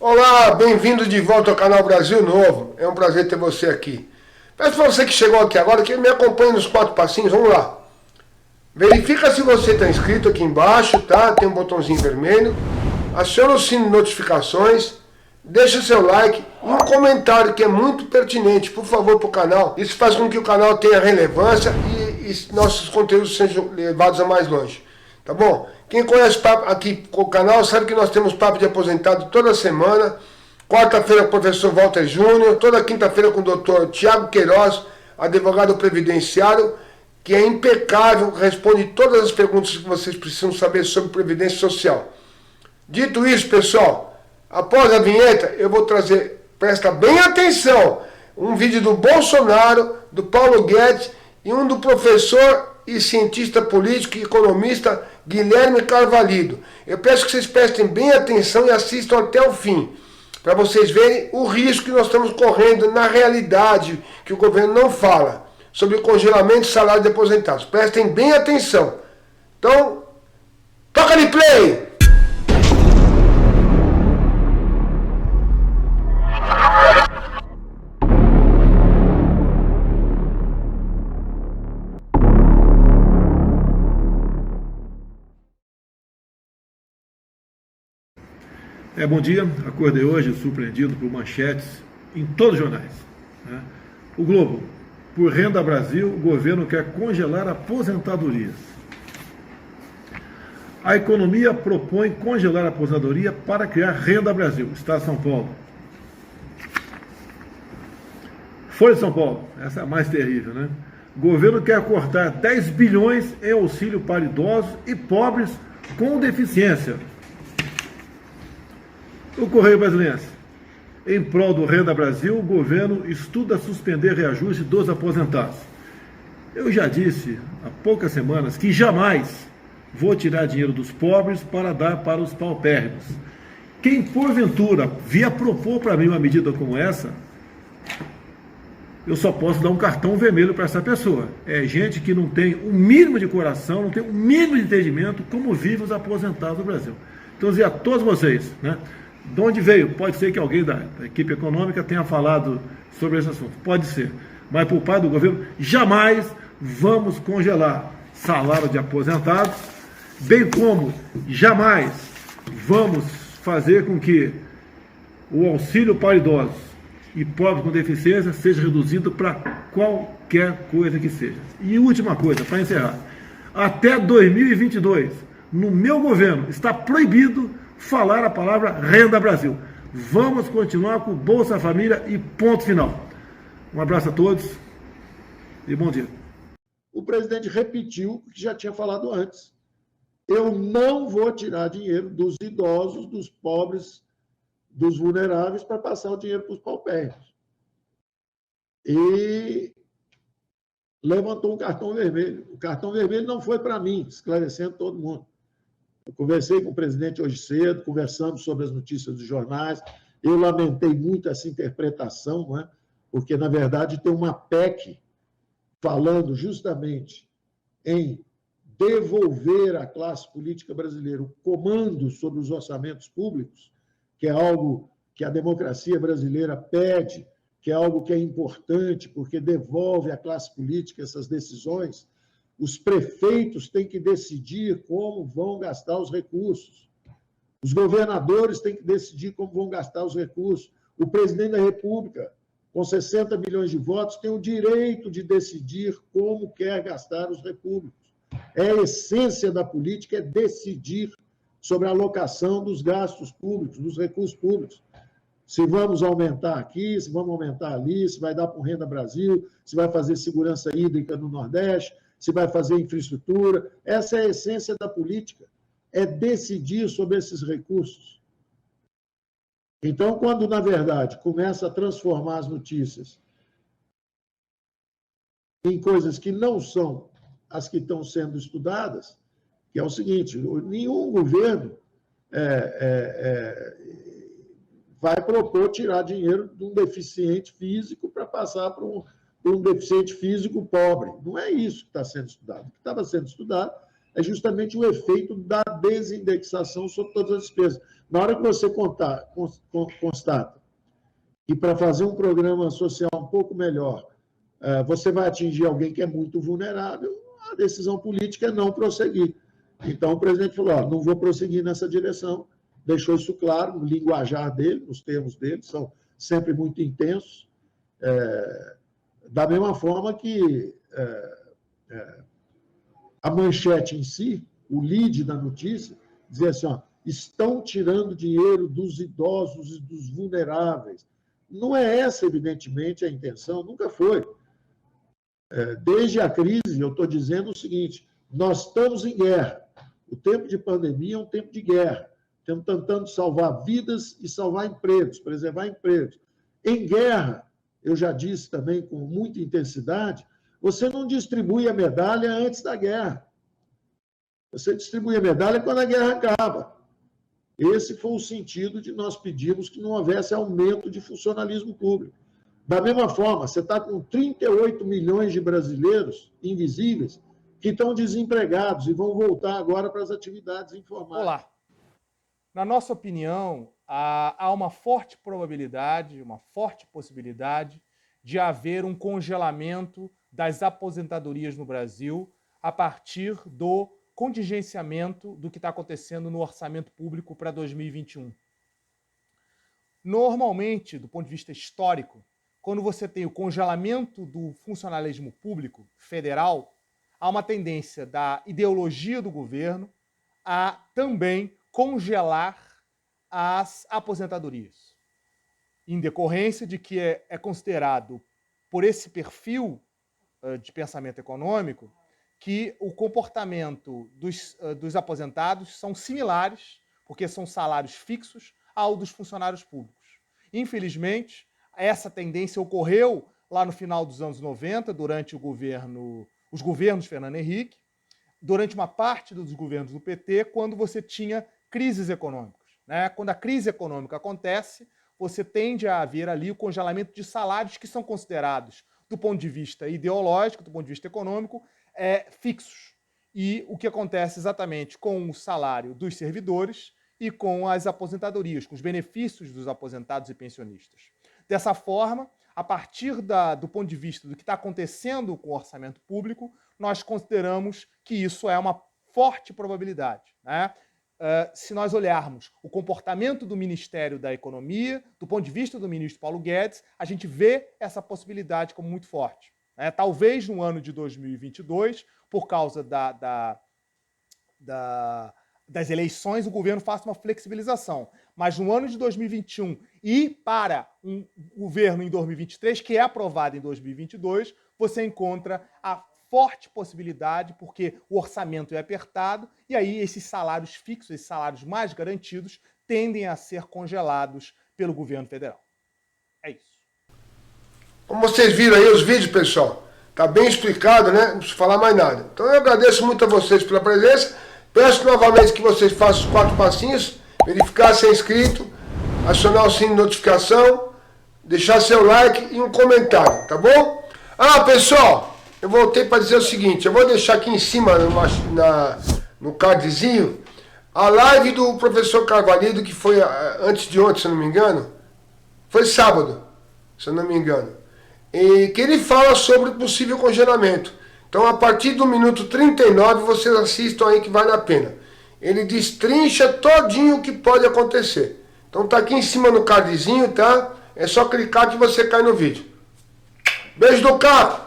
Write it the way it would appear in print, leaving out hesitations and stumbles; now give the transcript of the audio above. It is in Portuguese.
Olá, bem-vindo de volta ao canal Brasil Novo. É um prazer ter você aqui. Peço para você que chegou aqui agora que me acompanhe nos 4 passinhos. Vamos lá. Verifica se você está inscrito aqui embaixo, tá? Tem um botãozinho vermelho. Aciona o sino de notificações. Deixa seu like e um comentário que é muito pertinente, por favor, para o canal. Isso faz com que o canal tenha relevância e nossos conteúdos sejam levados a mais longe. Tá bom? Quem conhece aqui o canal sabe que nós temos papo de aposentado toda semana. Quarta-feira com o professor Walter Júnior. Toda quinta-feira com o doutor Tiago Queiroz, advogado previdenciário, que é impecável, responde todas as perguntas que vocês precisam saber sobre Previdência Social. Dito isso, pessoal, após a vinheta eu vou trazer, presta bem atenção, um vídeo do Bolsonaro, do Paulo Guedes e um do professor e cientista político e economista Guilherme Carvalho. Eu peço que vocês prestem bem atenção e assistam até o fim, para vocês verem o risco que nós estamos correndo na realidade, que o governo não fala, sobre o congelamento de salário de aposentados. Prestem bem atenção. Então, toca de play! Bom dia, acordei hoje surpreendido por manchetes em todos os jornais. O Globo, por Renda Brasil, o governo quer congelar aposentadorias. A economia propõe congelar a aposentadoria para criar Renda Brasil, Estado de São Paulo. Folha de São Paulo, essa é a mais terrível, né? O governo quer cortar 10 bilhões em auxílio para idosos e pobres com deficiência. O Correio Brasiliense. Em prol do Renda Brasil, o governo estuda suspender reajuste dos aposentados. Eu já disse há poucas semanas que jamais vou tirar dinheiro dos pobres para dar para os paupérrimos. Quem porventura vier propor para mim uma medida como essa, eu só posso dar um cartão vermelho para essa pessoa. É gente que não tem o mínimo de coração, não tem o mínimo de entendimento como vivem os aposentados no Brasil. Então, eu dizer a todos vocês, né? De onde veio? Pode ser que alguém da equipe econômica tenha falado sobre esse assunto. Pode ser. Mas por parte do governo, jamais vamos congelar salário de aposentados, bem como jamais vamos fazer com que o auxílio para idosos e pobres com deficiência seja reduzido para qualquer coisa que seja. E última coisa, para encerrar. Até 2022, no meu governo, está proibido falar a palavra Renda Brasil. Vamos continuar com Bolsa Família e ponto final. Um abraço a todos e bom dia. O presidente repetiu o que já tinha falado antes. Eu não vou tirar dinheiro dos idosos, dos pobres, dos vulneráveis para passar o dinheiro para os paupérrimos. E levantou um cartão vermelho. O cartão vermelho não foi para mim, esclarecendo todo mundo. Eu conversei com o presidente hoje cedo, conversamos sobre as notícias dos jornais. Eu lamentei muito essa interpretação, não é? Porque, na verdade, tem uma PEC falando justamente em devolver à classe política brasileira o comando sobre os orçamentos públicos, que é algo que a democracia brasileira pede, que é algo que é importante, porque devolve à classe política essas decisões. Os prefeitos têm que decidir como vão gastar os recursos. Os governadores têm que decidir como vão gastar os recursos. O presidente da República, com 60 milhões de votos, tem o direito de decidir como quer gastar os recursos. É a essência da política, é decidir sobre a alocação dos gastos públicos, dos recursos públicos. Se vamos aumentar aqui, se vamos aumentar ali, se vai dar para o Renda Brasil, se vai fazer segurança hídrica no Nordeste, se vai fazer infraestrutura. Essa é a essência da política, é decidir sobre esses recursos. Então, quando, na verdade, começa a transformar as notícias em coisas que não são as que estão sendo estudadas, que é o seguinte, nenhum governo vai propor tirar dinheiro de um deficiente físico para passar para um deficiente físico pobre. Não é isso que está sendo estudado. O que estava sendo estudado é justamente o efeito da desindexação sobre todas as despesas. Na hora que você constata que para fazer um programa social um pouco melhor, você vai atingir alguém que é muito vulnerável, a decisão política é não prosseguir. Então, o presidente falou, não vou prosseguir nessa direção, deixou isso claro no linguajar dele, nos termos dele, são sempre muito intensos, da mesma forma que a manchete em si, o lead da notícia, dizia assim, estão tirando dinheiro dos idosos e dos vulneráveis. Não é essa, evidentemente, a intenção, nunca foi. Desde a crise, eu estou dizendo o seguinte, nós estamos em guerra. O tempo de pandemia é um tempo de guerra. Estamos tentando salvar vidas e salvar empregos, preservar empregos. Em guerra, eu já disse também com muita intensidade, você não distribui a medalha antes da guerra. Você distribui a medalha quando a guerra acaba. Esse foi o sentido de nós pedirmos que não houvesse aumento de funcionalismo público. Da mesma forma, você está com 38 milhões de brasileiros invisíveis que estão desempregados e vão voltar agora para as atividades informais. Olá. Na nossa opinião, há uma forte probabilidade, uma forte possibilidade de haver um congelamento das aposentadorias no Brasil a partir do contingenciamento do que está acontecendo no orçamento público para 2021. Normalmente, do ponto de vista histórico, quando você tem o congelamento do funcionalismo público federal, há uma tendência da ideologia do governo a também congelar as aposentadorias, em decorrência de que é considerado, por esse perfil de pensamento econômico, que o comportamento dos aposentados são similares, porque são salários fixos, ao dos funcionários públicos. Infelizmente, essa tendência ocorreu lá no final dos anos 90, durante os governos Fernando Henrique, durante uma parte dos governos do PT, quando você tinha crises econômicas, né? Quando a crise econômica acontece, você tende a haver ali o congelamento de salários que são considerados, do ponto de vista ideológico, do ponto de vista econômico, fixos. E o que acontece exatamente com o salário dos servidores e com as aposentadorias, com os benefícios dos aposentados e pensionistas. Dessa forma, a partir do ponto de vista do que está acontecendo com o orçamento público, nós consideramos que isso é uma forte probabilidade, né? Se nós olharmos o comportamento do Ministério da Economia, do ponto de vista do ministro Paulo Guedes, a gente vê essa possibilidade como muito forte. Talvez no ano de 2022, por causa das eleições, o governo faça uma flexibilização. Mas no ano de 2021 e para um governo em 2023, que é aprovado em 2022, você encontra a forte possibilidade, porque o orçamento é apertado, e aí esses salários fixos, esses salários mais garantidos, tendem a ser congelados pelo governo federal. É isso. Como vocês viram aí os vídeos, pessoal, tá bem explicado, né? Não preciso falar mais nada. Então eu agradeço muito a vocês pela presença. Peço novamente que vocês façam os 4 passinhos, verificar se é inscrito, acionar o sininho de notificação, deixar seu like e um comentário, tá bom? Pessoal, eu voltei para dizer o seguinte, eu vou deixar aqui em cima no cardzinho a live do professor Carvalho, que foi antes de ontem, se eu não me engano, foi sábado, se eu não me engano, e que ele fala sobre o possível congelamento. Então, a partir do minuto 39, vocês assistam aí que vale a pena. Ele destrincha todinho o que pode acontecer. Então, tá aqui em cima no cardzinho, tá? É só clicar que você cai no vídeo. Beijo do Caco!